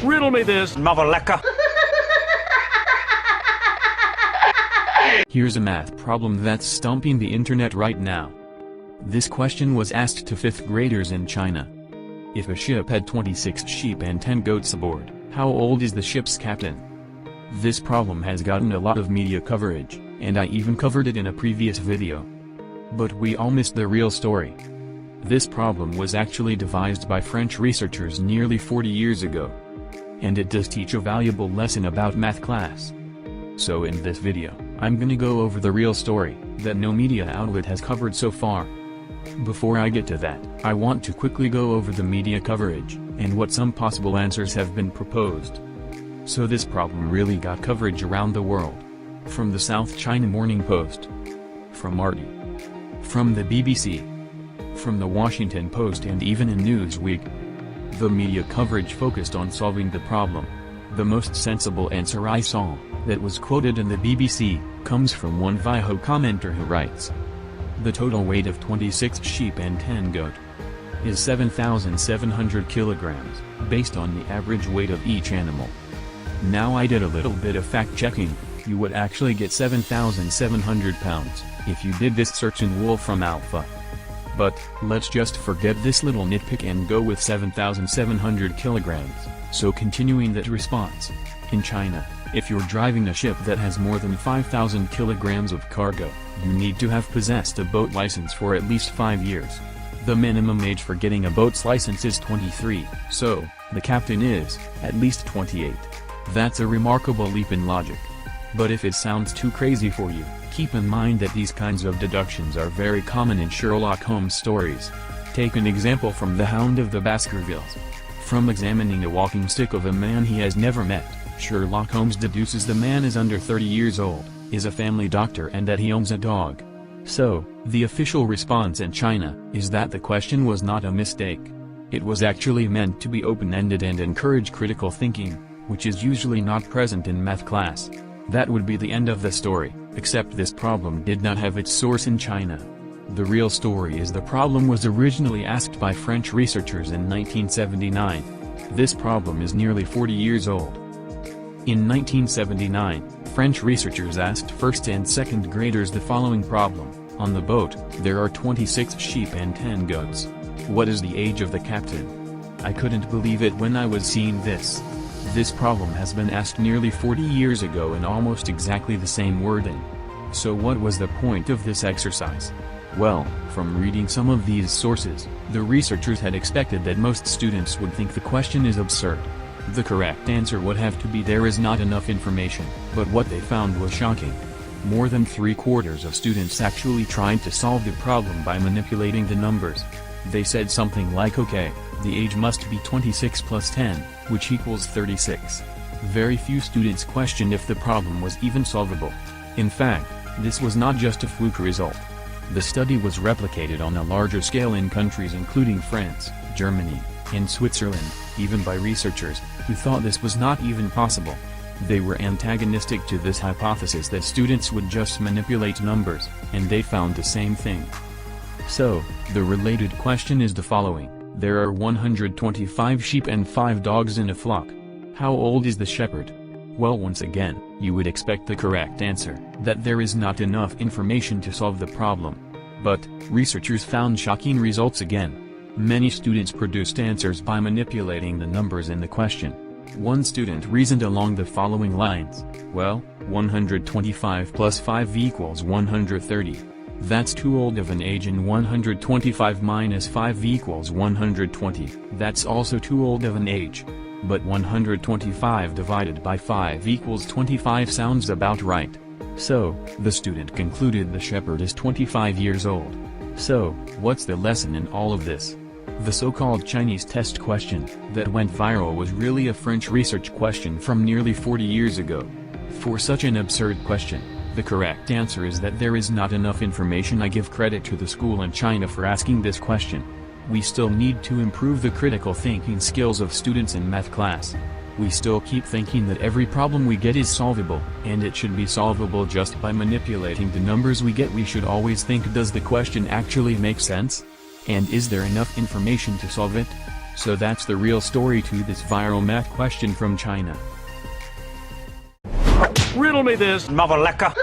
Riddle me this, Mavaleka. Here's a math problem that's stumping the internet right now. This question was asked to 5th graders in China. If a ship had 26 sheep and 10 goats aboard, how old is the ship's captain? This problem has gotten a lot of media coverage, and I even covered it in a previous video. But we all missed the real story. This problem was actually devised by French researchers nearly 40 years ago. And it does teach a valuable lesson about math class. So in this video, I'm gonna go over the real story, that no media outlet has covered so far. Before I get to that, I want to quickly go over the media coverage, and what some possible answers have been proposed. So this problem really got coverage around the world. From the South China Morning Post. From RT. From the BBC. From the Washington Post and even in Newsweek. The media coverage focused on solving the problem. The most sensible answer I saw, that was quoted in the BBC, comes from one Viho commenter who writes, the total weight of 26 sheep and 10 goat is 7,700 kilograms, based on the average weight of each animal. Now I did a little bit of fact-checking, you would actually get 7,700 pounds, if you did this search in Wolfram Alpha. But, let's just forget this little nitpick and go with 7,700 kilograms, so continuing that response. In China, if you're driving a ship that has more than 5,000 kilograms of cargo, you need to have possessed a boat license for at least 5 years. The minimum age for getting a boat's license is 23, so, the captain is, at least 28. That's a remarkable leap in logic. But if it sounds too crazy for you, keep in mind that these kinds of deductions are very common in Sherlock Holmes stories. Take an example from The Hound of the Baskervilles. From examining a walking stick of a man he has never met, Sherlock Holmes deduces the man is under 30 years old, is a family doctor and that he owns a dog. So, the official response in China is that the question was not a mistake. It was actually meant to be open-ended and encourage critical thinking, which is usually not present in math class. That would be the end of the story, except this problem did not have its source in China. The real story is the problem was originally asked by French researchers in 1979. This problem is nearly 40 years old. In 1979, French researchers asked 1st and 2nd graders the following problem. On the boat, there are 26 sheep and 10 goats. What is the age of the captain? I couldn't believe it when I was seeing this. This problem has been asked nearly 40 years ago in almost exactly the same wording. So what was the point of this exercise? Well, from reading some of these sources, the researchers had expected that most students would think the question is absurd. The correct answer would have to be there is not enough information, but what they found was shocking. More than 3/4 of students actually tried to solve the problem by manipulating the numbers. They said something like okay, the age must be 26 plus 10, which equals 36. Very few students questioned if the problem was even solvable. In fact, this was not just a fluke result. The study was replicated on a larger scale in countries including France, Germany, and Switzerland, even by researchers, who thought this was not even possible. They were antagonistic to this hypothesis that students would just manipulate numbers, and they found the same thing. So, the related question is the following. There are 125 sheep and 5 dogs in a flock. How old is the shepherd? Well, once again, you would expect the correct answer, that there is not enough information to solve the problem. But, researchers found shocking results again. Many students produced answers by manipulating the numbers in the question. One student reasoned along the following lines, well, 125 plus 5 equals 130. That's too old of an age, and 125 minus 5 equals 120, that's also too old of an age. But 125 divided by 5 equals 25 sounds about right. So, the student concluded the shepherd is 25 years old. So, what's the lesson in all of this? The so-called Chinese test question, that went viral, was really a French research question from nearly 40 years ago. For such an absurd question, the correct answer is that there is not enough information. I give credit to the school in China for asking this question. We still need to improve the critical thinking skills of students in math class. We still keep thinking that every problem we get is solvable, and it should be solvable just by manipulating the numbers we get. We should always think, does the question actually make sense? And is there enough information to solve it? So that's the real story to this viral math question from China. Riddle me this, mother lecker.